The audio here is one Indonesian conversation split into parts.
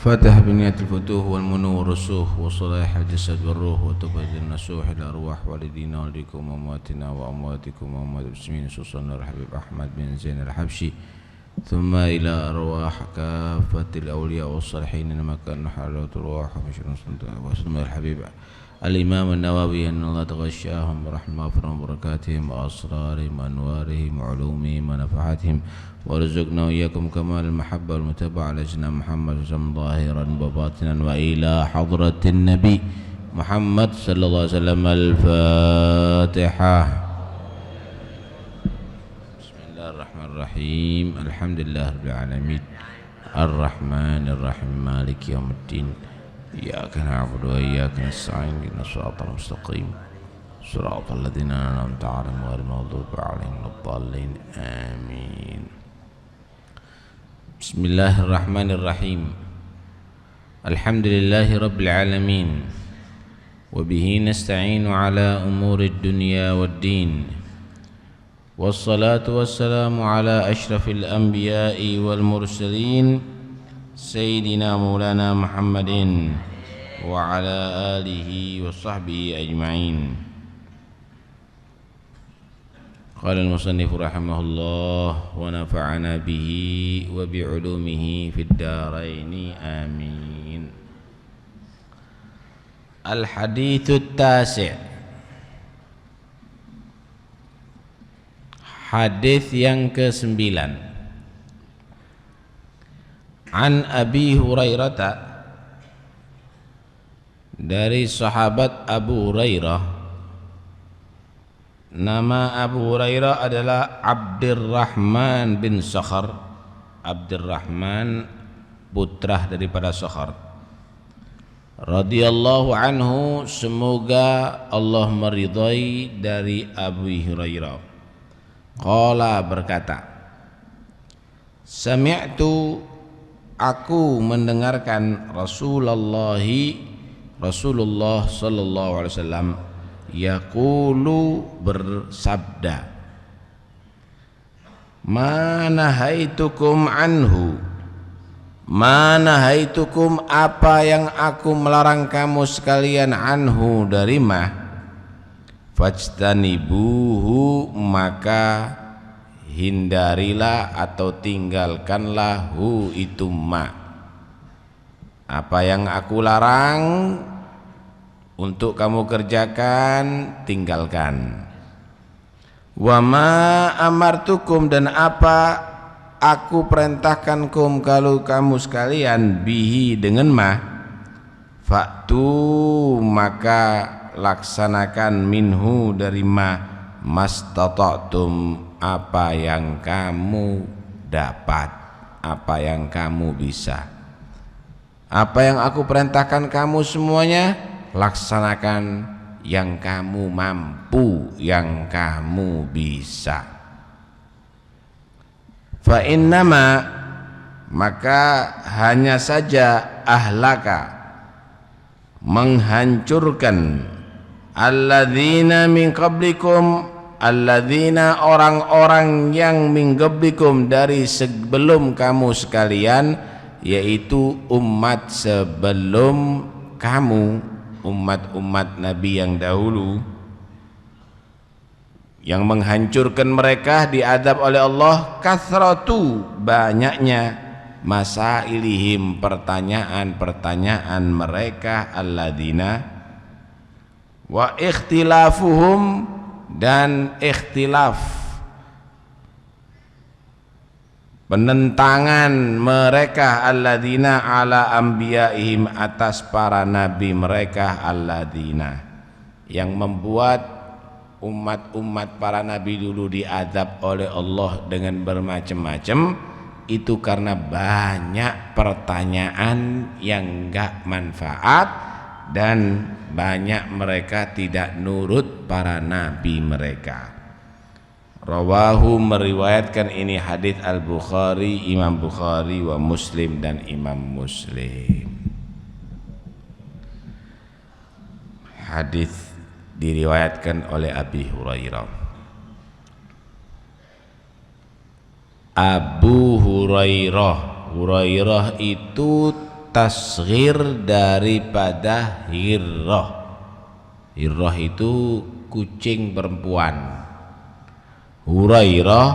فاتح بنية الفتوح والمنو والرسوخ وصلاح الجسد والروح وتبذل النسوح الأرواح والدينا وليكم وأمواتنا وأمواتكم وأموات المسلمين خصوصا الحبيب أحمد بن زين الحبشي ثم إلى أرواح كافة الأولياء والصالحين إنما كان حلوة الروح وسلم الحبيب الإمام النووي أن الله تغشاهم برحمة مغفرة وبركاتهم وأسرارهم وأنوارهم وعلومهم ونفحاتهم وارزقنا وإياكم كمال المحبة والمتابعة على سيدنا محمد صلى الله عليه وسلم ظاهرا وباطنا وإلى حضرة النبي محمد صلى الله عليه وسلم. الفاتحة. بسم الله الرحمن الرحيم. الحمد لله رب العالمين الرحمن الرحيم مالك يوم الدين إياك نعبد وإياك نستعين اهدنا الصراط المستقيم صراط الذين أنعمت عليهم غير المغضوب عليهم ولا الضالين آمين. بسم الله الرحمن الرحيم. الحمد لله رب العالمين وبه نستعين على أمور الدنيا والدين والصلاة والسلام على أشرف الأنبياء والمرسلين سيدنا مولانا محمد وعلى آله وصحبه أجمعين. قال المصنف رحمه الله ونفعنا به وبعلومه في الدارين آمين. الحديث التاسع. Hadis yang ke-9. An Abi Hurairah, dari sahabat Abu Hurairah. Nama Abu Hurairah adalah Abdurrahman bin Sakhar. Abdurrahman putra daripada Sakhar radhiyallahu anhu, semoga Allah meridai dari Abu Hurairah. Qala, berkata, sami'tu, aku mendengarkan Rasulullah sallallahu alaihi wasallam yaqulu, bersabda, ma nahaitukum anhu, ma nahaitukum, apa yang aku melarang kamu sekalian, anhu, dari ma, fajtanibuhu, maka hindarilah atau tinggalkanlah hu, itu ma. Apa yang aku larang untuk kamu kerjakan, tinggalkan. Wa ma amartukum, dan apa aku perintahkan kalau kamu sekalian, bihi, dengan ma, fa'tu, maka laksanakan, minhu, dari ma, mastata'tum, apa yang kamu dapat, apa yang kamu bisa. Apa yang aku perintahkan kamu semuanya, laksanakan yang kamu mampu, yang kamu bisa. Fa innama, maka hanya saja, ahlaka, menghancurkan, alladzina min qablikum, alladzina, orang-orang yang min qablikum, dari sebelum kamu sekalian, yaitu umat sebelum kamu, umat-umat Nabi yang dahulu. Yang menghancurkan mereka, diadab oleh Allah, kathratu, banyaknya, masailihim, pertanyaan-pertanyaan mereka, alladzina, wa ikhtilafuhum, dan ikhtilaf, penentangan mereka, alladzina, ala anbiyaihim, atas para nabi mereka, alladzina, yang membuat umat-umat para nabi dulu diadab oleh Allah dengan bermacam-macam, itu karena banyak pertanyaan yang enggak manfaat dan banyak mereka tidak nurut para nabi mereka. Rawahu, meriwayatkan ini hadis Al-Bukhari, Imam Bukhari, wa Muslim, dan Imam Muslim. Hadis diriwayatkan oleh Abi Hurairah. Abu Hurairah, Hurairah itu tasghir daripada hirrah. Hirrah itu kucing perempuan, Hurairah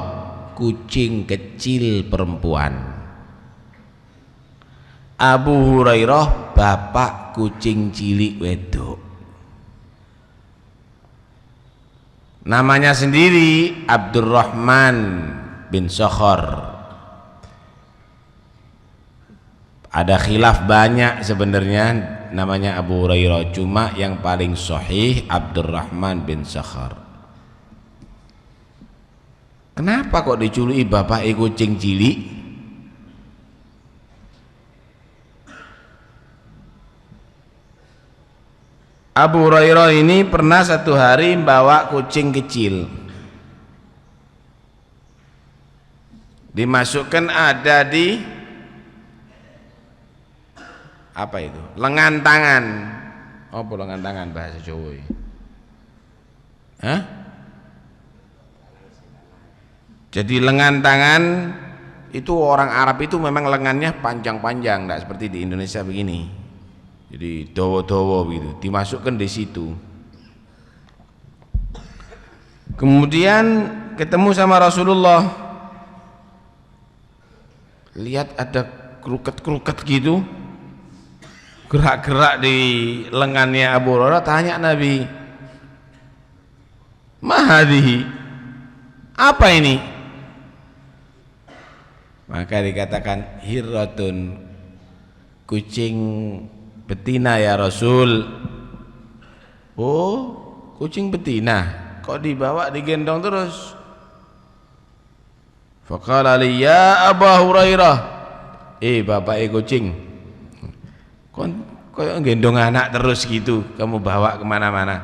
kucing kecil perempuan. Abu Hurairah bapak kucing cilik wedok. Namanya sendiri Abdurrahman bin Sakhar. Ada khilaf banyak sebenarnya namanya Abu Hurairah, cuma yang paling sahih Abdurrahman bin Sakhar. Kenapa kok dijuluki bapak kucing cilik? Abu Hurairah ini pernah satu hari bawa kucing kecil, dimasukkan ada di apa itu? Lengan tangan. Apa lengan tangan bahasa Jawa ini? Hah? Jadi lengan tangan itu orang Arab itu memang lengannya panjang-panjang, tidak seperti di Indonesia begini. Jadi dawa-dawa gitu, dimasukkan di situ. Kemudian ketemu sama Rasulullah, lihat ada keruket-keruket gitu, gerak-gerak di lengannya Abu Hurairah. Tanya Nabi, mahadhihi, apa ini? Maka dikatakan hirratun, kucing betina ya Rasul. Oh, kucing betina, kok dibawa digendong terus? Faqala li ya Abu Hurairah, bapak kucing, kok gendong anak terus gitu, kamu bawa kemana-mana.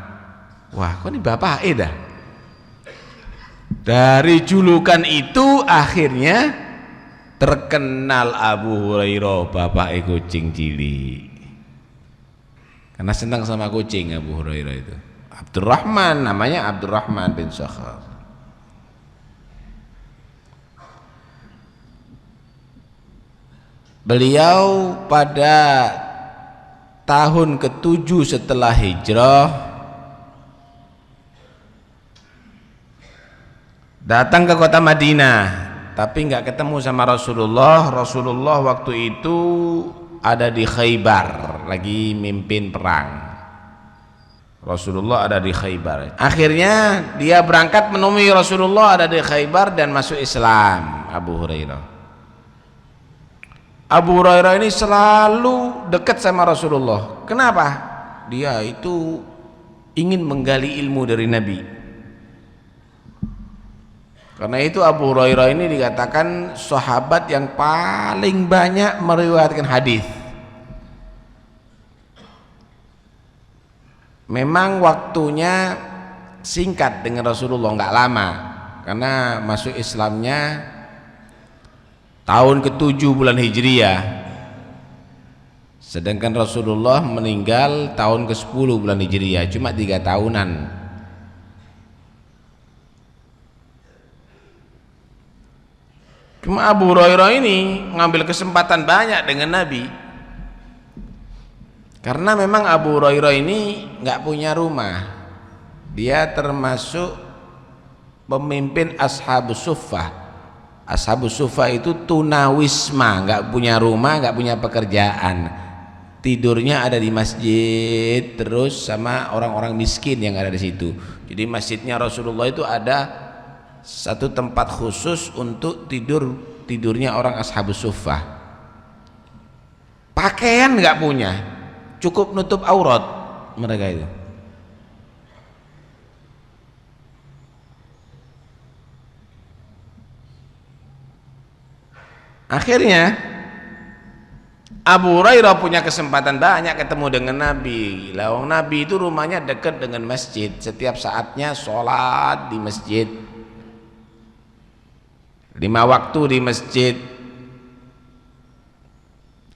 Wah, kok ini bapak dah. Dari julukan itu akhirnya terkenal Abu Hurairah bapak kucing cilik, karena senang sama kucing. Abu Hurairah itu Abdurrahman, namanya Abdurrahman bin Sakhar. Beliau pada tahun ke-7 setelah hijrah datang ke kota Madinah, tapi nggak ketemu sama Rasulullah. Rasulullah waktu itu ada di Khaybar, lagi mimpin perang. Rasulullah ada di Khaybar. Akhirnya dia berangkat menemui Rasulullah ada di Khaybar dan masuk Islam. Abu Hurairah ini selalu dekat sama Rasulullah. Kenapa? Dia itu ingin menggali ilmu dari Nabi. Karena itu Abu Hurairah ini dikatakan sahabat yang paling banyak meriwayatkan hadis. Memang waktunya singkat dengan Rasulullah, nggak lama, karena masuk Islamnya tahun ke-7 bulan Hijriah, sedangkan Rasulullah meninggal tahun ke-10 bulan Hijriah, cuma 3 tahunan. Cuma Abu Hurairah ini ngambil kesempatan banyak dengan Nabi, karena memang Abu Hurairah ini nggak punya rumah. Dia termasuk pemimpin Ashabus Suffah. Ashabus Suffah itu tunawisma, nggak punya rumah, nggak punya pekerjaan, tidurnya ada di masjid terus sama orang-orang miskin yang ada di situ. Jadi masjidnya Rasulullah itu ada satu tempat khusus untuk tidurnya orang Ashabus Suffah. Pakaian nggak punya, cukup nutup aurat mereka itu. Akhirnya Abu Hurairah punya kesempatan banyak ketemu dengan Nabi. Lawang Nabi itu rumahnya dekat dengan masjid, setiap saatnya sholat di masjid, 5 waktu di masjid.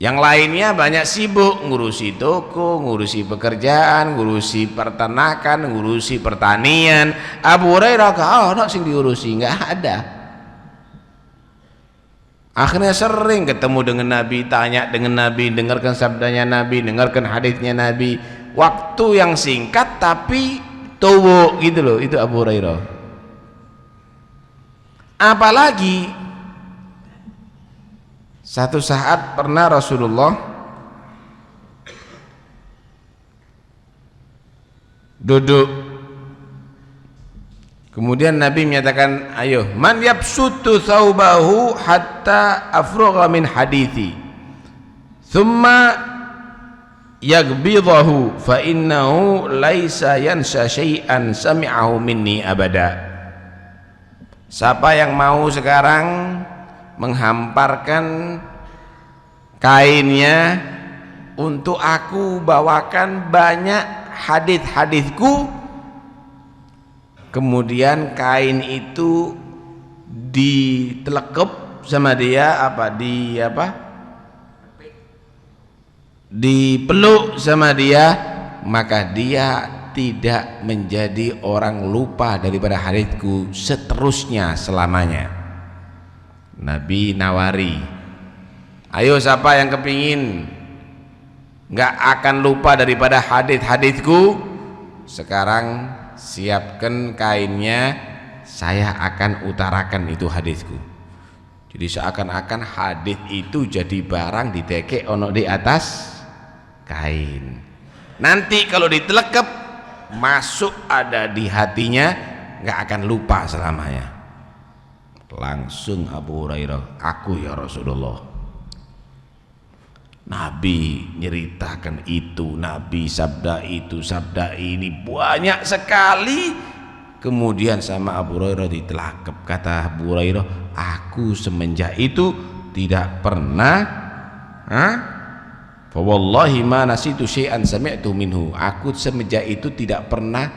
Yang lainnya banyak sibuk ngurusi toko, ngurusi pekerjaan, ngurusi peternakan, ngurusi pertanian. Abu Hurairah gak ada sing diurusi, nggak ada. Akhirnya sering ketemu dengan Nabi, tanya dengan Nabi, dengarkan sabdanya Nabi, dengarkan hadisnya Nabi. Waktu yang singkat tapi towo gitu loh, itu Abu Hurairah. Apalagi satu saat pernah Rasulullah duduk, kemudian Nabi menyatakan, ayo man yabsutu thawbahu hatta afrugha min hadithi thumma yagbidahu fa innahu laisa yansa syai'an sami'ahu minni abada. Siapa yang mau sekarang menghamparkan kainnya untuk aku bawakan banyak hadis-hadisku, kemudian kain itu ditelekep sama dia, dipeluk sama dia, maka dia tidak menjadi orang lupa daripada hadisku seterusnya selamanya. Nabi nawari, ayo siapa yang kepingin nggak akan lupa daripada hadis-hadisku, sekarang siapkan kainnya, saya akan utarakan itu hadisku. Jadi seakan-akan hadis itu jadi barang ditekek ono di atas kain. Nanti kalau ditelekep masuk ada di hatinya, nggak akan lupa selamanya. Langsung Abu Hurairah, aku ya Rasulullah. Nabi nyeritakan itu, Nabi sabda itu, sabda ini banyak sekali. Kemudian sama Abu Hurairah ditelakep. Kata Abu Hurairah, aku semenjak itu tidak pernah fa wallahi ma nasitu syai'an sami'tu minhu. Aku semenjak itu tidak pernah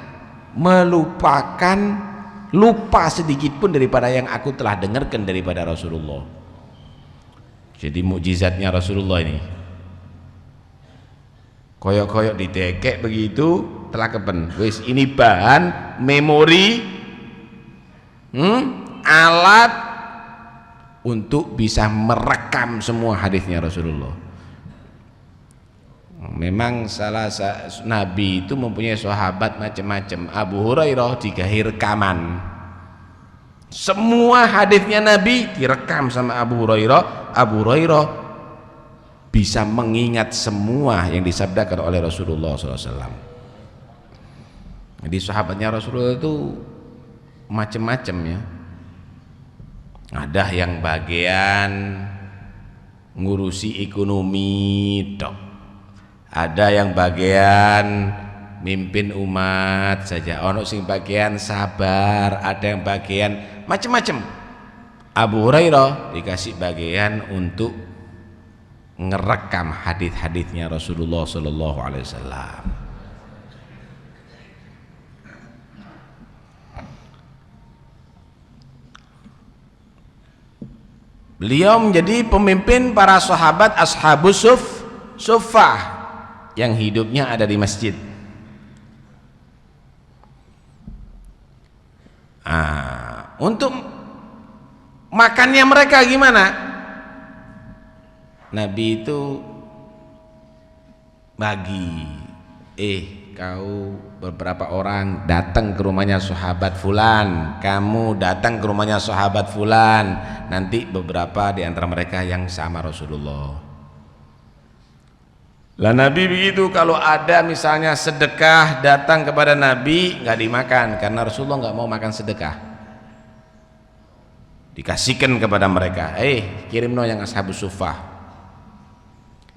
lupa sedikit pun daripada yang aku telah dengarkan daripada Rasulullah. Jadi mukjizatnya Rasulullah ini, koyok-koyok ditekek begitu, telakepen wis, ini bahan memori, alat untuk bisa merekam semua hadisnya Rasulullah. Memang Nabi itu mempunyai sahabat macam-macam. Abu Hurairah digawe rekaman, semua hadisnya Nabi direkam sama Abu Hurairah. Abu Hurairah bisa mengingat semua yang disabdakan oleh Rasulullah SAW. Jadi sahabatnya Rasulullah itu macam-macam ya. Ada yang bagian ngurusi ekonomi dok, ada yang bagian mimpin umat saja, ono sing bagian sabar, ada yang bagian macam-macam. Abu Hurairah dikasih bagian untuk ngerekam hadis-hadisnya Rasulullah Sallallahu Alaihi Wasallam. Beliau menjadi pemimpin para sahabat ashabus suffah yang hidupnya ada di masjid. Untuk makannya mereka gimana? Nabi itu bagi, kau beberapa orang datang ke rumahnya sahabat fulan, kamu datang ke rumahnya sahabat fulan, nanti beberapa di antara mereka yang sama Rasulullah. Lah Nabi begitu, kalau ada misalnya sedekah datang kepada Nabi, nggak dimakan karena Rasulullah nggak mau makan sedekah, dikasihkan kepada mereka, kirim no yang ashabus suffah.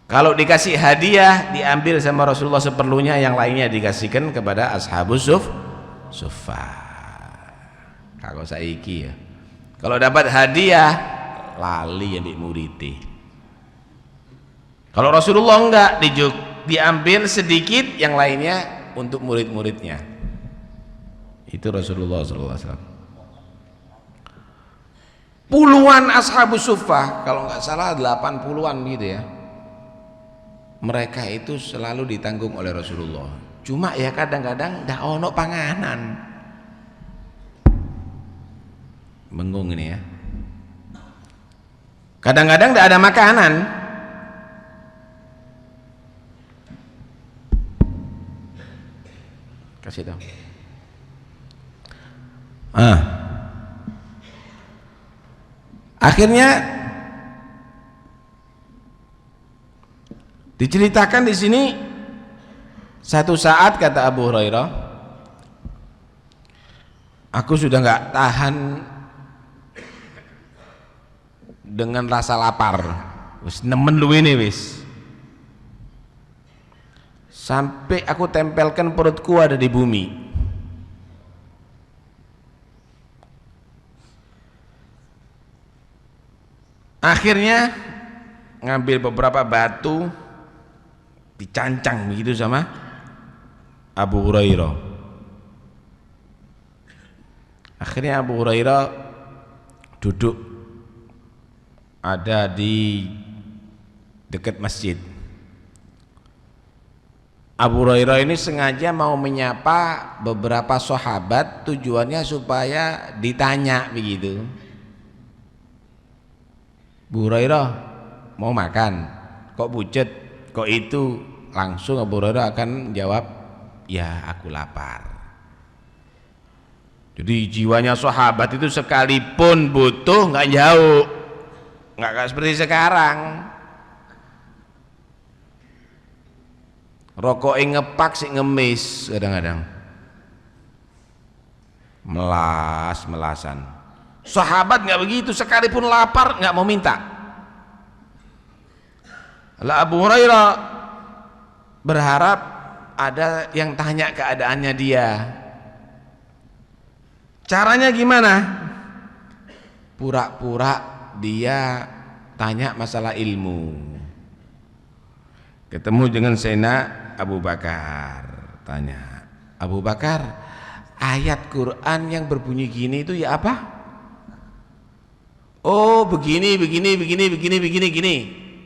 Kalau dikasih hadiah diambil sama Rasulullah seperlunya, yang lainnya dikasihkan kepada ashabus suffah. Kalau saiki ya, kalau dapat hadiah lali yang dimuriti. Kalau Rasulullah enggak, diambil sedikit, yang lainnya untuk murid-muridnya. Itu Rasulullah SAW. Puluhan ashabus suffah, kalau enggak salah 80-an gitu ya. Mereka itu selalu ditanggung oleh Rasulullah. Cuma ya kadang-kadang ndak ono panganan. Bengong ini ya. Kadang-kadang tidak ada makanan. Kasih tahu. Akhirnya diceritakan di sini, satu saat kata Abu Hurairah, aku sudah nggak tahan dengan rasa lapar, wis nemen lu ini wis, sampai aku tempelkan perutku ada di bumi. Akhirnya ngambil beberapa batu, dicancang begitu sama Abu Hurairah. Akhirnya Abu Hurairah duduk ada di dekat masjid. Abu Hurairah ini sengaja mau menyapa beberapa sahabat, tujuannya supaya ditanya begitu. Abu Hurairah mau makan, kok pucet, kok itu? Langsung Abu Hurairah akan jawab, ya aku lapar. Jadi jiwanya sahabat itu sekalipun butuh nggak jauh, nggak seperti sekarang. Rokok ngepak sih ngemis kadang-kadang, melasan. Sahabat nggak begitu, sekalipun lapar nggak mau minta. Lah Abu Hurairah berharap ada yang tanya keadaannya dia. Caranya gimana? Pura-pura dia tanya masalah ilmu. Ketemu dengan Sayyidina Abu Bakar, tanya, Abu Bakar, ayat Quran yang berbunyi gini itu ya apa? Oh begini.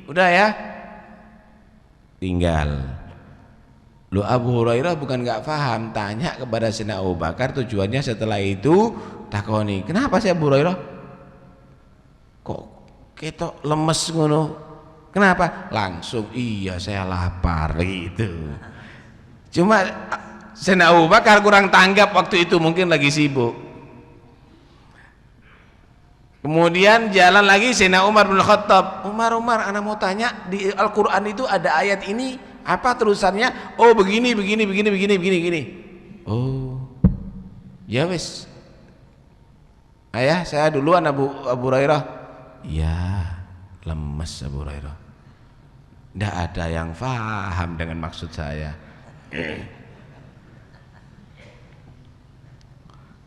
Udah ya, tinggal. Lu Abu Hurairah bukan nggak paham, tanya kepada Sayyidina Abu Bakar, tujuannya setelah itu takoni, kenapa sih Abu Hurairah kok ketok lemes ngono? Kenapa? Langsung, iya saya lapar gitu. Cuma Sayyidina Abu Bakar kurang tanggap waktu itu, mungkin lagi sibuk. Kemudian jalan lagi Sayyidina Umar bin Khattab, Umar, anak mau tanya, di Al-Quran itu ada ayat ini, apa terusannya? Oh begini. Oh ya wis, ayah saya duluan Abu Hurairah. Ya lemes Abu Hurairah, tidak ada yang paham dengan maksud saya.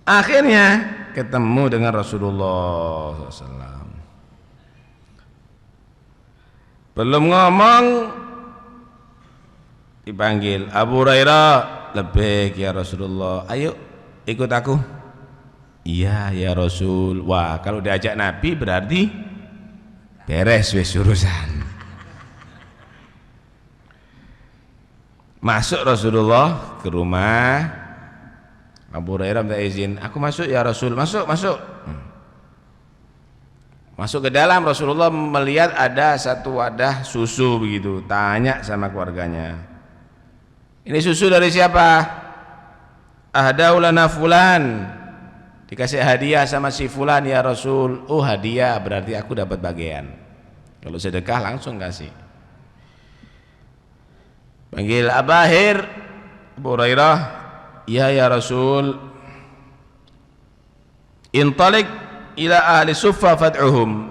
Akhirnya ketemu dengan Rasulullah SAW. Belum ngomong dipanggil, Abu Hurairah, lebih ya Rasulullah, ayo ikut aku. Iya ya Rasul. Wah kalau diajak Nabi berarti beres wis urusan. Masuk Rasulullah ke rumah. Abu Hurairah minta izin, aku masuk ya Rasul. Masuk. Masuk ke dalam, Rasulullah melihat ada satu wadah susu begitu, tanya sama keluarganya, ini susu dari siapa? Ahdaulana fulan, dikasih hadiah sama si fulan ya Rasul. Oh hadiah, berarti aku dapat bagian. Kalau sedekah langsung kasih. Panggil Abahir, Abu Hurairah, ya Rasul, intalik ila ahli suffah fad'uhum,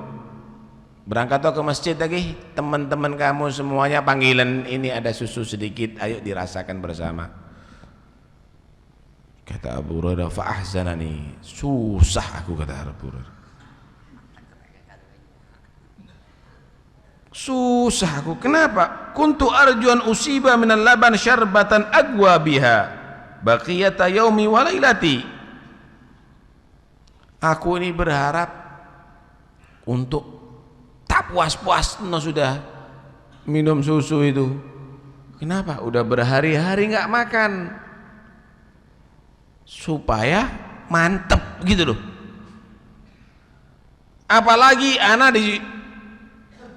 berangkat ke masjid lagi, teman-teman kamu semuanya panggilan, ini ada susu sedikit, ayo dirasakan bersama. Kata Abu Hurairah, fa'ahzanani, susah aku, kata Abu Hurairah, susah aku. Kenapa? Kuntu arjuan usiba minal laban syarbatan agwa biha baqiyata yaumi wa lailati. Aku ini berharap untuk tak puas-puas sudah minum susu itu. Kenapa? Udah berhari-hari nggak makan, supaya mantep gitu loh. Apalagi anak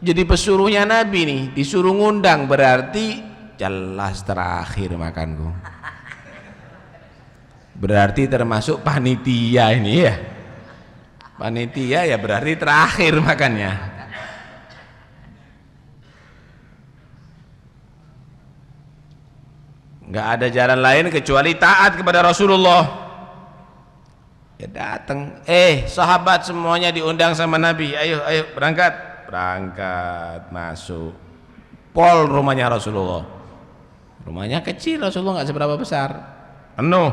jadi pesuruhnya Nabi nih, disuruh ngundang, berarti jelas terakhir makanku. Berarti termasuk panitia ini ya. Panitia ya berarti terakhir makannya. Nggak ada jalan lain kecuali taat kepada Rasulullah. Ya datang, sahabat semuanya diundang sama Nabi, ayo berangkat, masuk. Pol rumahnya Rasulullah. Rumahnya kecil, Rasulullah nggak seberapa besar, penuh.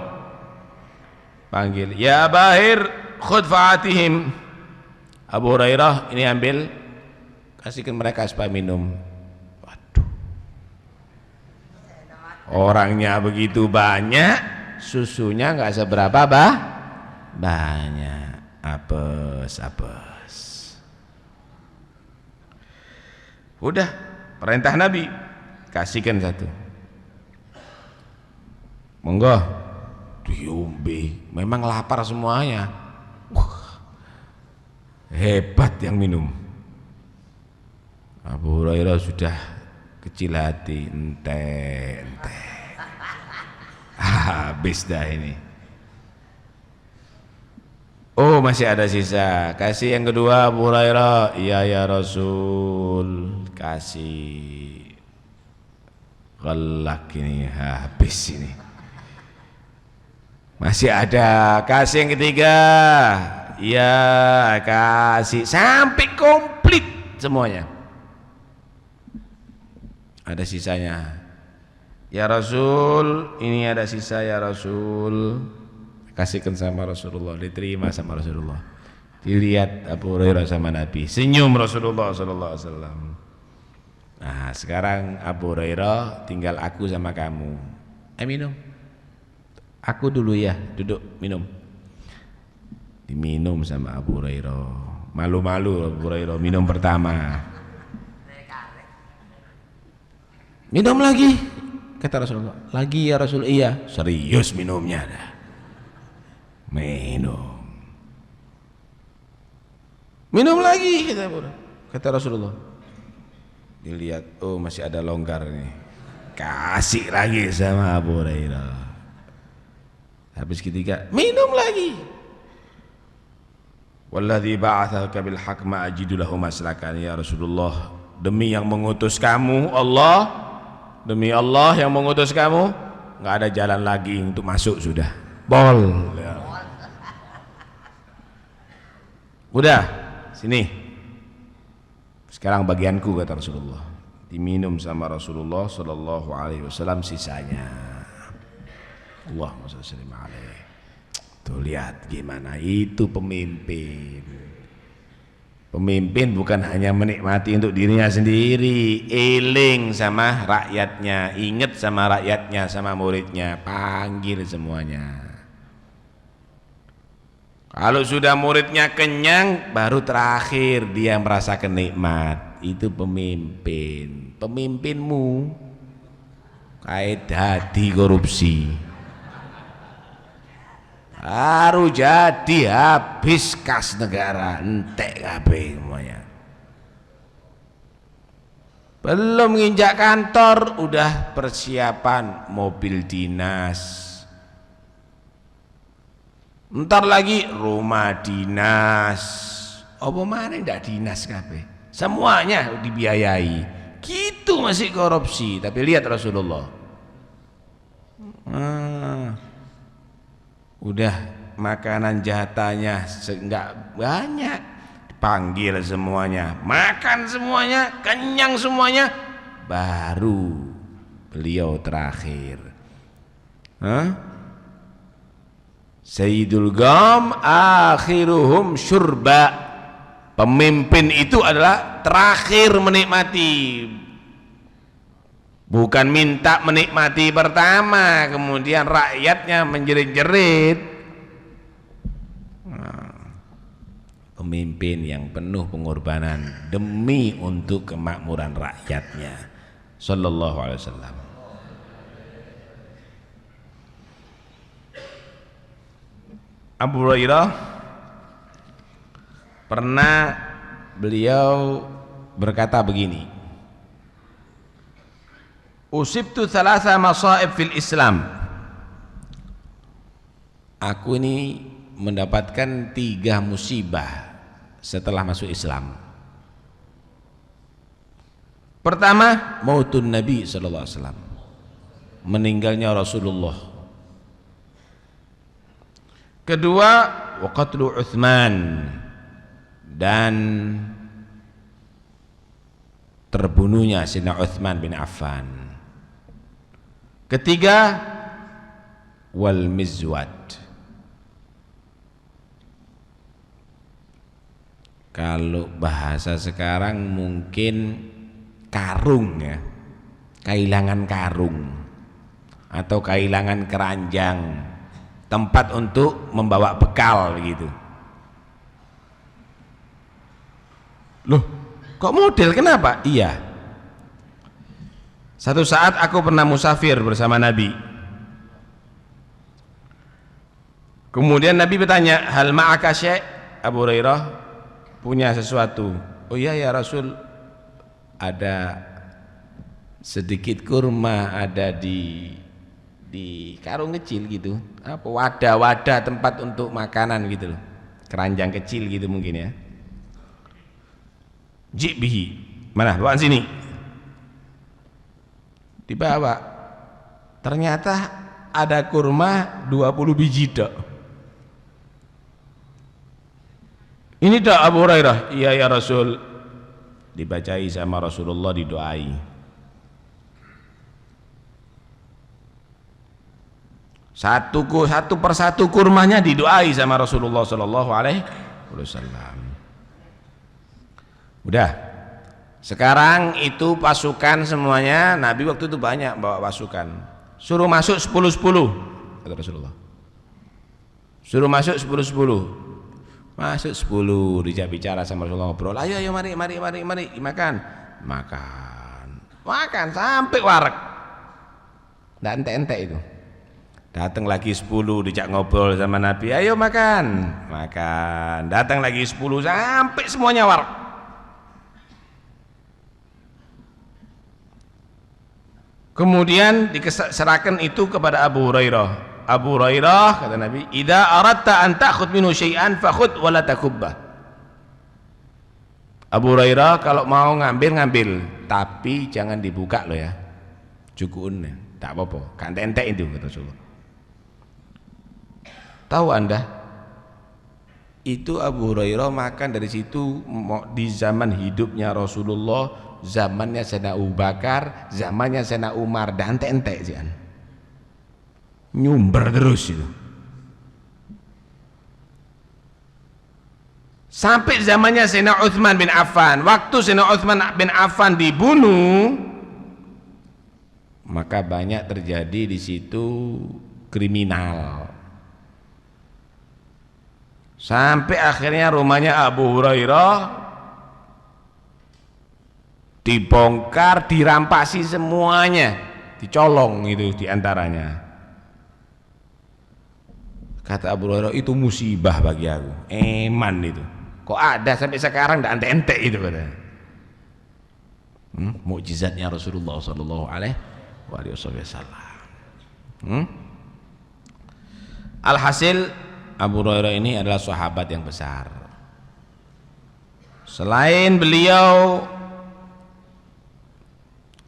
Panggil, ya Bahir, khudh fa'atihim. Abu Hurairah, ini ambil, kasihkan mereka supaya minum. Waduh, orangnya begitu banyak, susunya nggak seberapa banyak, apes. Udah perintah Nabi, kasihkan satu, monggo diombe. Memang lapar semuanya. Hebat yang minum. Abu Hurairah sudah kecil hati, ente habis dah ini. Oh masih ada sisa, kasih yang kedua. Abu Hurairah, iya ya Rasul, kasih. Gelak ini, habis ini. Masih ada, kasih yang ketiga. Iya kasih, sampai komplit semuanya. Ada sisanya. Ya Rasul, ini ada sisa ya Rasul. Kasihkan sama Rasulullah, diterima sama Rasulullah. Dilihat Abu Hurairah sama Nabi, senyum Rasulullah sallallahu alaihi wasallam. Nah, sekarang Abu Hurairah tinggal aku sama kamu. Minum. Aku dulu ya, duduk minum. Diminum sama Abu Hurairah. Malu-malu Abu Hurairah minum pertama. Minum lagi, kata Rasulullah. Lagi ya Rasul, iya. Serius minumnya dah. Minum lagi, kata Rasulullah. Dilihat, oh masih ada longgar nih, kasih lagi sama Abu Hurairah. Habis ketiga, minum lagi. Walladzi ba'atsaka bil haqq ma ajidu lahu maslakan. Ya Rasulullah, demi yang mengutus kamu Allah, demi Allah yang mengutus kamu, nggak ada jalan lagi untuk masuk, sudah bol ya. Udah, sini. Sekarang bagianku, kata Rasulullah. Diminum sama Rasulullah sallallahu alaihi wasallam sisanya. Allahumma shalli alaihi. Tuh lihat gimana itu pemimpin. Pemimpin bukan hanya menikmati untuk dirinya sendiri, eling sama rakyatnya, ingat sama rakyatnya, sama muridnya, panggil semuanya. Kalau sudah muridnya kenyang, baru terakhir dia merasakan nikmat. Itu pemimpin. Pemimpinmu kayak dadi korupsi, baru jadi habis kas negara, entek kabeh semuanya. Belum nginjak kantor udah persiapan mobil dinas, ntar lagi rumah dinas, apa mana ndak dinas kabeh, semuanya dibiayai. Gitu masih korupsi. Tapi lihat Rasulullah, udah makanan jahatannya enggak banyak, panggil semuanya, makan semuanya, kenyang semuanya, baru beliau terakhir. Sayyidul Qawm akhiruhum syurba. Pemimpin itu adalah terakhir menikmati, bukan minta menikmati pertama kemudian rakyatnya menjerit-jerit. Pemimpin yang penuh pengorbanan demi untuk kemakmuran rakyatnya sallallahu alaihi wasallam. Abu Hurairah pernah beliau berkata begini, usibtu thalatha masaib fil Islam, aku ini mendapatkan 3 musibah setelah masuk Islam. Pertama, mautun Nabi sallallahu alaihi wasallam, meninggalnya Rasulullah. Kedua, wa qatlu Utsman, dan terbunuhnya Sayyidina Utsman bin Affan. Ketiga, wal mizwad, kalau bahasa sekarang mungkin karung ya, kehilangan karung atau kehilangan keranjang, tempat untuk membawa bekal gitu. Loh, kok model, kenapa? Iya, satu saat aku pernah musafir bersama Nabi, kemudian Nabi bertanya, hal ma'aka syai'? Abu Hurairah punya sesuatu? Oh iya ya Rasul, ada sedikit kurma, ada di karung kecil gitu, apa wadah-wadah tempat untuk makanan gitu loh, keranjang kecil gitu mungkin ya. Jibihi, mana, bawaan sini. Dibawa, ternyata ada kurma 20 biji dok. Ini dok Abu Hurairah. Iya ya Rasul. Dibacai sama Rasulullah, didoai. Satu persatu kurmanya didoai sama Rasulullah sallallahu alaihi wasallam. Udah, sekarang itu pasukan semuanya, Nabi waktu itu banyak bawa pasukan, suruh masuk 10-10 kata Rasulullah, suruh masuk 10-10, masuk 10, dijak bicara sama Rasulullah, ngobrol, ayo mari makan sampai warak, nggak ente-ente itu. Datang lagi 10, dijak ngobrol sama Nabi, ayo makan, datang lagi 10 sampai semuanya warak. Kemudian diserahkan itu kepada Abu Hurairah. Abu Hurairah, kata Nabi, idza aradta an ta'khudh minhu syai'an fakhudh wa la takubbah. Abu Hurairah, kalau mau ngambil, tapi jangan dibuka loh ya, cukupun, tak apa-apa, kan ente itu kata Rasulullah. Tahu Anda, itu Abu Hurairah makan dari situ di zaman hidupnya Rasulullah, zamannya Sayyidina Abu Bakar, zamannya Sayyidina Umar, dan ente sih kan, nyumber terus itu sampai zamannya Sayyidina Utsman bin Affan. Waktu Sayyidina Utsman bin Affan dibunuh, maka banyak terjadi di situ kriminal, sampai akhirnya rumahnya Abu Hurairah dibongkar, dirampasi semuanya, dicolong itu diantaranya. Kata Abu Hurairah, itu musibah bagi aku, eman itu, kok ada sampai sekarang, ndak ente-ente itu kata. Mukjizatnya Rasulullah sallallahu alaihi wasallam. Alhasil Abu Hurairah ini adalah sahabat yang besar. Selain beliau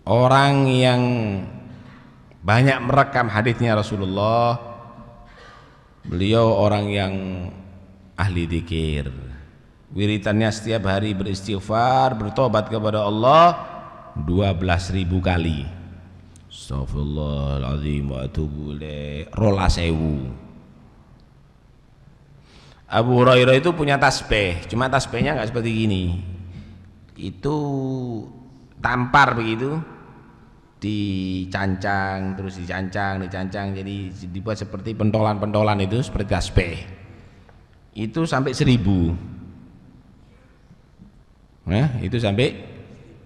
orang yang banyak merekam hadisnya Rasulullah, beliau orang yang ahli dzikir. Wiritannya setiap hari beristighfar, bertobat kepada Allah 12.000 kali. Astagfirullahaladzim wa atubu ilaih, rola sewu. Abu Hurairah itu punya tasbih, cuma tasbihnya nggak seperti gini, itu tampar begitu, dicancang, terus dicancang, jadi dibuat seperti pentolan-pentolan itu, seperti tasbih. Itu sampai 1000. Nah, itu sampai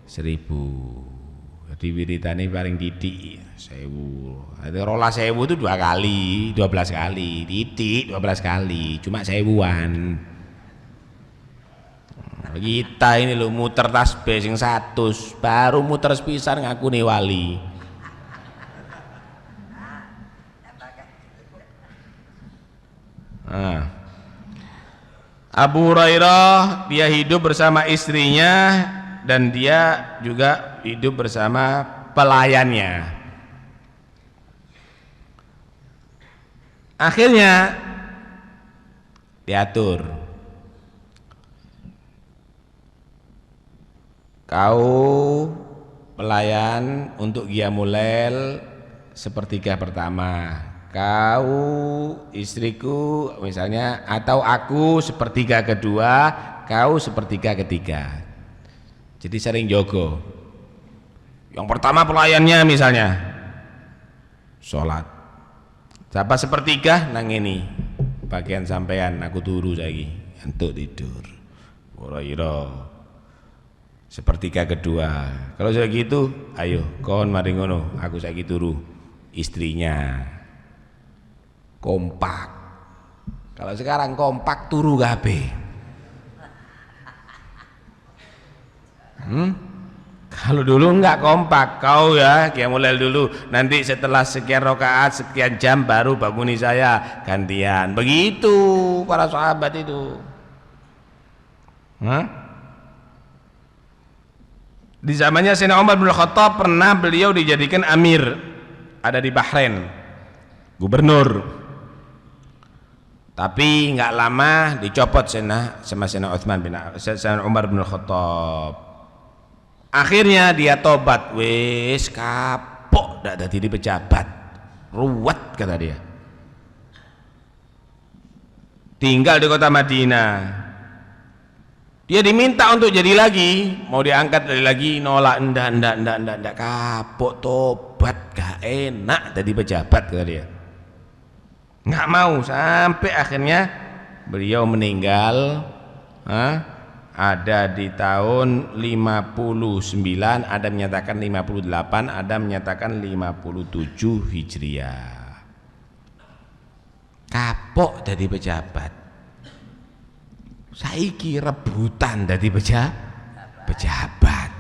1000. Jadi wiritane paling didik 1000. Ada rola 1000 itu 2 kali, 12 kali, didik 12 kali, cuma 1000-an. Kita ini lo muter tasbih sing 100, baru muter sepisan ngaku nih wali. Nah, Abu Hurairah dia hidup bersama istrinya dan dia juga hidup bersama pelayannya. Akhirnya diatur, kau pelayan untuk qiyamul lail sepertiga pertama, kau istriku misalnya, atau aku sepertiga kedua, kau sepertiga ketiga. Jadi sering jogo. Yang pertama pelayannya misalnya sholat, siapa sepertiga nang ini bagian sampean, aku turu lagi untuk tidur. Ora sepertiga kedua. Kalau sudah gitu, ayo kon mari ngono, aku saiki turu. Istrinya kompak. Kalau sekarang kompak turu kabeh. Kalau dulu enggak kompak, kau ya qiyamul lail dulu, nanti setelah sekian rakaat sekian jam baru banguni saya gantian. Begitu para sahabat itu. Di zamannya Sayyidina Umar bin Khattab pernah beliau dijadikan amir, ada di Bahrain, gubernur. Tapi nggak lama dicopot sama Sayyidina Umar bin Khattab. Akhirnya dia tobat, wis kapok ndak dadi pejabat, ruwet kata dia. Tinggal di kota Madinah. Dia diminta untuk jadi lagi, mau diangkat lagi, nolak, ndak, kapok, tobat, gak enak jadi pejabat kata dia. Nggak mau, sampai akhirnya beliau meninggal. Ada di tahun 59, ada menyatakan 58, ada menyatakan 57 Hijriah. Kapok jadi pejabat. Saiki rebutan dadi pejabat.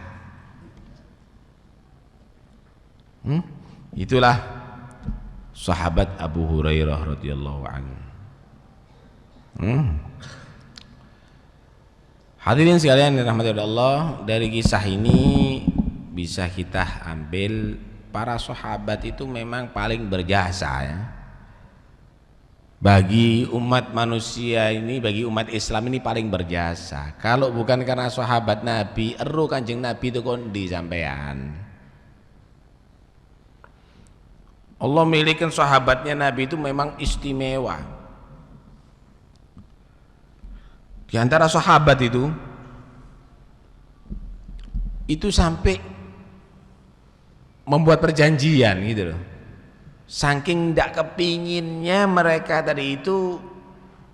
Itulah sahabat Abu Hurairah radhiyallahu anhu. Hadirin sekalian dirahmati Allah, dari kisah ini bisa kita ambil para sahabat itu memang paling berjasa ya. Bagi umat manusia ini, bagi umat Islam ini paling berjasa. Kalau bukan karena sahabat Nabi, eru Kanjeng Nabi itu kondi sampean. Allah milikin sahabatnya Nabi itu memang istimewa. Di antara sahabat itu sampai membuat perjanjian gitu loh. Saking tidak kepinginnya mereka tadi itu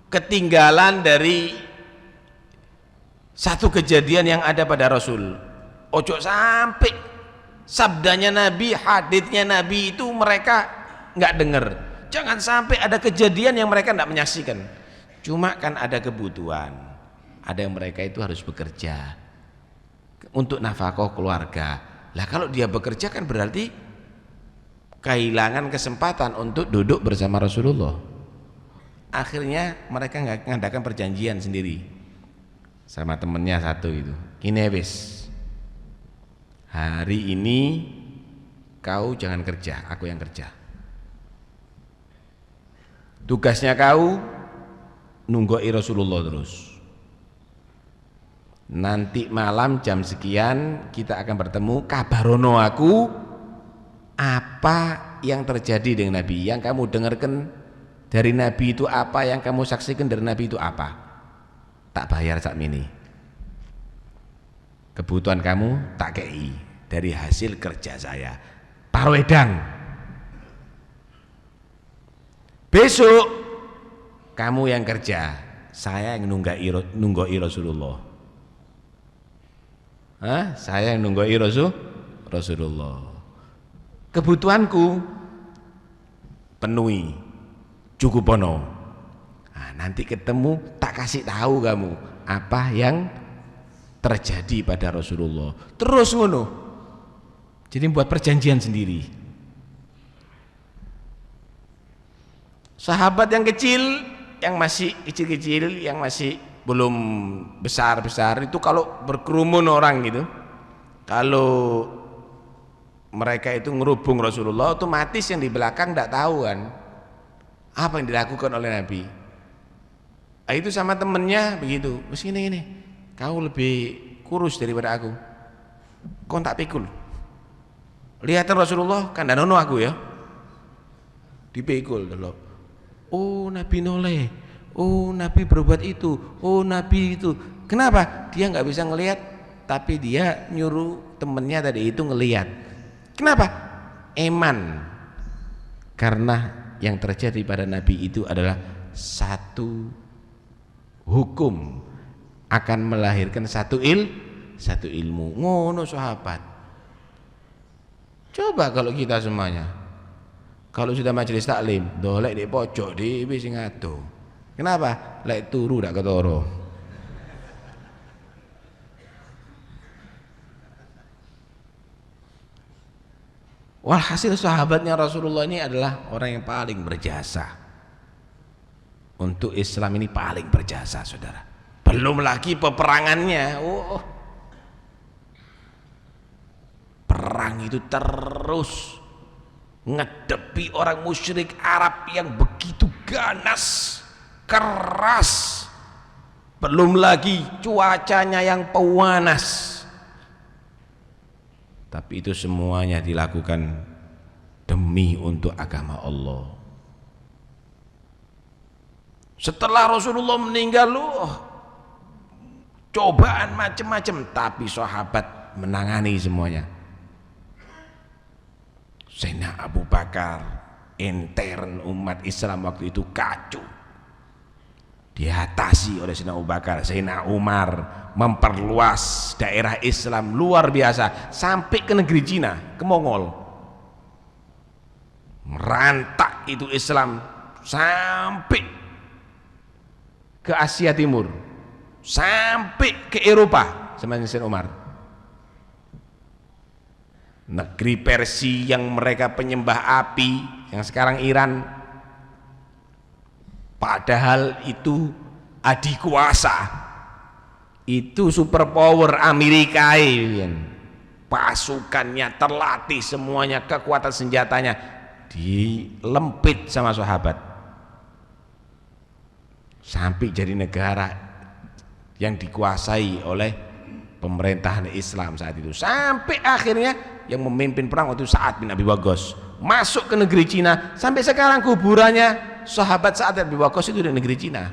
ketinggalan dari satu kejadian yang ada pada Rasul. Ojo sampai sabdanya Nabi, haditsnya Nabi itu mereka nggak dengar. Jangan sampai ada kejadian yang mereka tidak menyaksikan. Cuma kan ada kebutuhan, ada yang mereka itu harus bekerja untuk nafkah keluarga. Lah kalau dia bekerja kan berarti kehilangan kesempatan untuk duduk bersama Rasulullah. Akhirnya mereka ngadakan perjanjian sendiri sama temennya satu itu. Gini wis, hari ini kau jangan kerja, aku yang kerja. Tugasnya kau nunggoi Rasulullah terus. Nanti malam jam sekian kita akan bertemu, kabarono aku apa yang terjadi dengan Nabi, yang kamu dengarkan dari Nabi itu apa, yang kamu saksikan dari Nabi itu apa. Tak bayar sak mini, kebutuhan kamu tak kei dari hasil kerja saya. Parwedang besok kamu yang kerja, saya yang nunggoi Rasulullah. Saya yang nunggoi Rasulullah. Kebutuhanku penuhi, cukup penuh. Nanti ketemu tak kasih tahu kamu apa yang terjadi pada Rasulullah. Terus ngono. Jadi buat perjanjian sendiri. Sahabat yang kecil, yang masih kecil-kecil, yang masih belum besar-besar itu kalau berkerumun orang gitu, kalau mereka itu ngerubung Rasulullah, otomatis yang di belakang tidak tahu kan apa yang dilakukan oleh Nabi. Itu sama temennya begitu, wes ini kau lebih kurus daripada aku, kau tak pikul. Lihatan Rasulullah kan danono aku ya, dipikul dulu. Oh Nabi noleh, oh Nabi berbuat itu, oh Nabi itu. Kenapa? Dia nggak bisa ngelihat, tapi dia nyuruh temennya tadi itu ngelihat. Kenapa? Eman. Karena yang terjadi pada Nabi itu adalah satu hukum akan melahirkan satu ilmu. Ngono sahabat. Coba kalau kita semuanya, kalau sudah majelis taklim, dolek di pojok di sing ado. Kenapa? Lek turu dak ketara. Walhasil sahabatnya Rasulullah ini adalah orang yang paling berjasa untuk Islam ini, paling berjasa saudara. Belum lagi peperangannya. Perang itu terus ngedepi orang musyrik Arab yang begitu ganas, keras. Belum lagi cuacanya yang panas. Tapi itu semuanya dilakukan demi untuk agama Allah. Setelah Rasulullah meninggal, cobaan macam-macam, tapi sahabat menangani semuanya. Sayyidina Abu Bakar, intern umat Islam waktu itu kacau, diatasi oleh Sayyidina Abu Bakar. Sayyidina Umar memperluas daerah Islam luar biasa sampai ke negeri Cina, ke Mongol, merantak itu Islam sampai ke Asia Timur, sampai ke Eropa sama Sayyidina Umar. Negeri Persia yang mereka penyembah api, yang sekarang Iran, padahal itu adikuasa, itu superpower Amerika, pasukannya terlatih semuanya, kekuatan senjatanya dilempit sama sahabat sampai jadi negara yang dikuasai oleh pemerintahan Islam saat itu. Sampai akhirnya yang memimpin perang waktu Sa'ad bin Abi Waqqas masuk ke negeri Cina, sampai sekarang kuburannya sahabat Sa'ad bin Abi Waqqas itu di negeri Cina.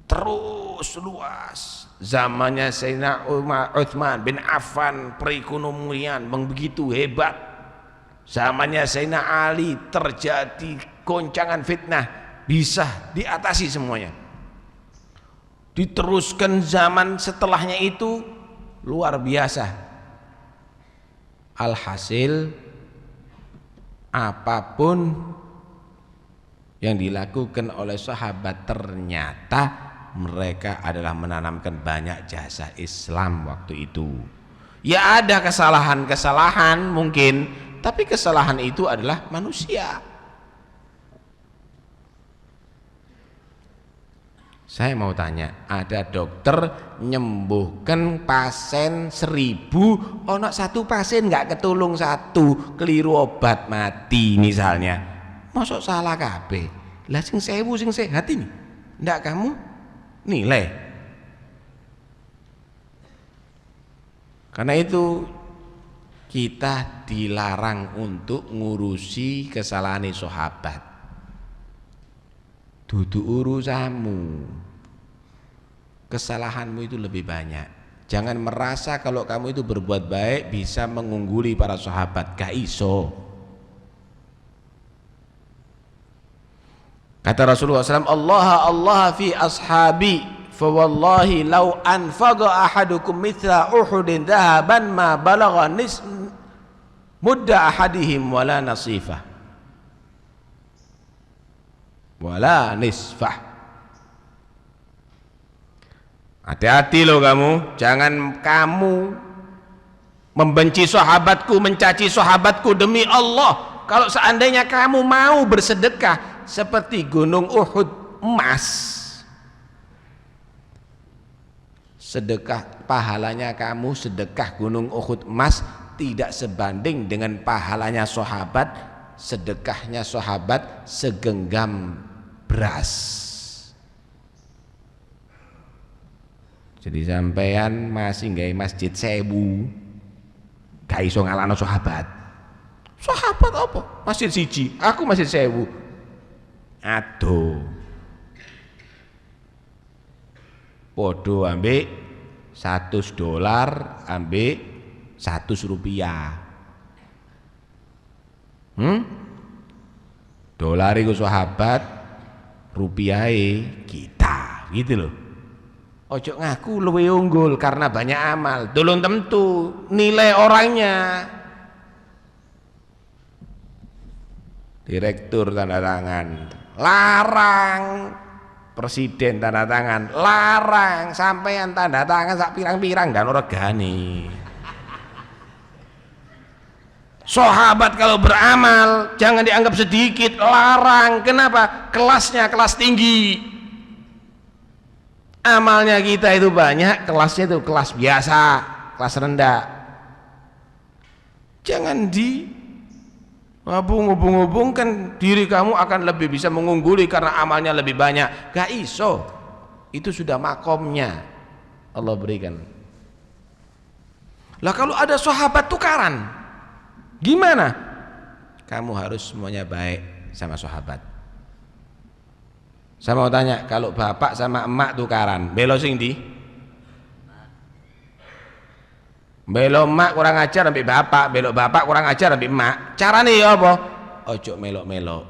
Terus luas. Zamannya Sayyidina Utsman bin Affan, perekonomian begitu hebat. Zamannya Sayyidina Ali terjadi goncangan fitnah, bisa diatasi semuanya. Diteruskan zaman setelahnya itu luar biasa. Alhasil apapun yang dilakukan oleh sahabat, ternyata mereka adalah menanamkan banyak jasa Islam waktu itu. Ya ada kesalahan-kesalahan mungkin, tapi kesalahan itu adalah manusia. Saya mau tanya, ada dokter nyembuhkan pasien 1000, ono satu pasien nggak ketulung, satu keliru obat mati misalnya, masuk salah kabeh. Lah sing 1000 sing sehat ini ndak kamu nilai. Karena itu kita dilarang untuk ngurusi kesalahan sahabat. Dudu urusanmu, kesalahanmu itu lebih banyak. Jangan merasa kalau kamu itu berbuat baik bisa mengungguli para sahabat, gak iso. Kata Rasulullah SAW, Allah fi ashabi, fa wallahi law anfaqa ahadukum mithla uhudin dhahaban ma balagha mudda ahadihim wala nasifah wala nisfah. Hati-hati loh kamu, jangan kamu membenci sahabatku, mencaci sahabatku demi Allah. Kalau seandainya kamu mau bersedekah seperti gunung Uhud emas, sedekah pahalanya kamu sedekah gunung Uhud emas tidak sebanding dengan pahalanya sahabat, sedekahnya sahabat segenggam beras. Jadi sampean masih gawe masjid 1000 gak iso ngalahno sahabat. Sahabat apa? Masjid siji, aku masjid 1000. Aduh. Podo ambek $100 ambek $100. Dolar iku sahabat, rupiahe kita, gitu loh. Ojo ngaku luwe unggul karena banyak amal, belum tentu nilai orangnya. Direktur tanda tangan, larang. Presiden tanda tangan, larang. Sampean tanda tangan sak pirang-pirang dan regane. Sahabat kalau beramal jangan dianggap sedikit, larang. Kenapa? Kelasnya kelas tinggi. Amalnya kita itu banyak, kelasnya itu kelas biasa, kelas rendah. Jangan hubung-hubungkan diri kamu akan lebih bisa mengungguli karena amalnya lebih banyak. Gak iso. Itu sudah makomnya Allah berikan. Lah kalau ada sahabat tukaran, gimana? Kamu harus semuanya baik sama sahabat. Saya mau tanya, kalau bapak sama emak tukaran, belo sing di? Belo emak kurang ajar sampai bapak, belo bapak kurang ajar sampai emak. Carane ya apa? Ojo melok-melok.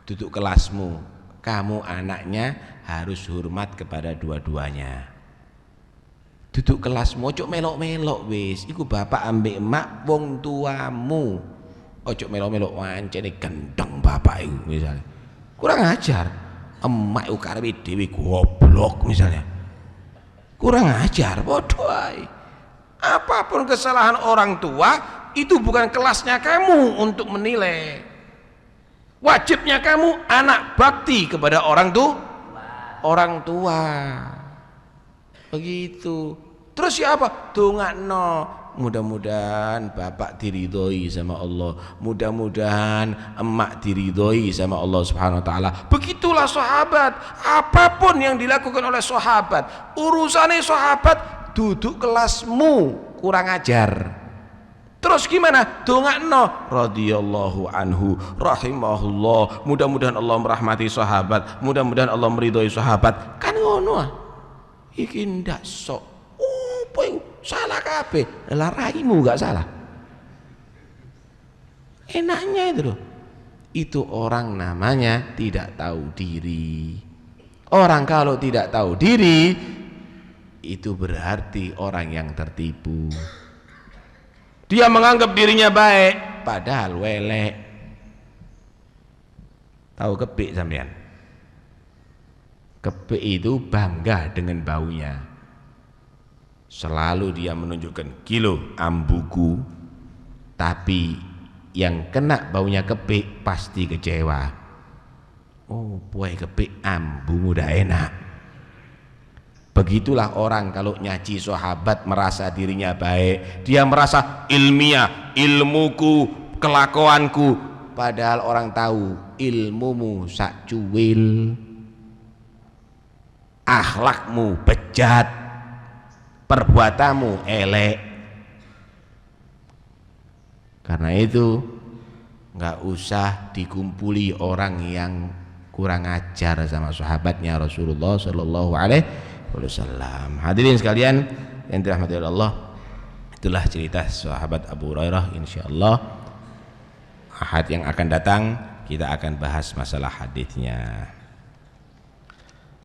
Duduk kelasmu. Kamu anaknya harus hormat kepada dua-duanya. Duduk kelasmu, ojo melok-melok wis. Iku bapak ambek emak wong tuamu. Ojo melok-melok wancene gendeng bapak iku misalnya. Kurang ajar. Emak iku karepe dhewe goblok misalnya. Kurang ajar bodoh ae. Apapun kesalahan orang tua itu bukan kelasnya kamu untuk menilai. Wajibnya kamu anak bakti kepada orang tua. Begitu. Terus siapa? Dongakno. Mudah-mudahan bapak diridhoi sama Allah, mudah-mudahan emak diridhoi sama Allah Subhanahu wa taala. Begitulah sahabat. Apapun yang dilakukan oleh sahabat, urusannya sahabat, duduk kelasmu kurang ajar. Terus gimana? Dongakno radhiyallahu anhu, rahimahullah. Mudah-mudahan Allah merahmati sahabat, mudah-mudahan Allah meridhoi sahabat. Kan ngono ah. Iki ndak sok. Salah kabeh, lah raimu gak salah. Enaknya itu loh. Itu orang namanya tidak tahu diri. Orang kalau tidak tahu diri itu berarti orang yang tertipu. Dia menganggap dirinya baik padahal welek. Tahu kepik sampean? Kepik itu bangga dengan baunya. Selalu dia menunjukkan kilo ambuku, tapi yang kena baunya kepik pasti kecewa. Oh, buai kepik ambu udah enak. Begitulah orang kalau nyaci sahabat merasa dirinya baik. Dia merasa ilmiah, ilmuku, kelakuanku. Padahal orang tahu ilmumu sak cuwil, akhlakmu bejat, perbuatamu elek. Karena itu nggak usah dikumpuli orang yang kurang ajar sama sahabatnya Rasulullah Shallallahu Alaihi Wasallam. Hadirin sekalian yang dirahmati Allah, itulah cerita sahabat Abu Hurairah. Insyaallah ahad yang akan datang kita akan bahas masalah hadisnya.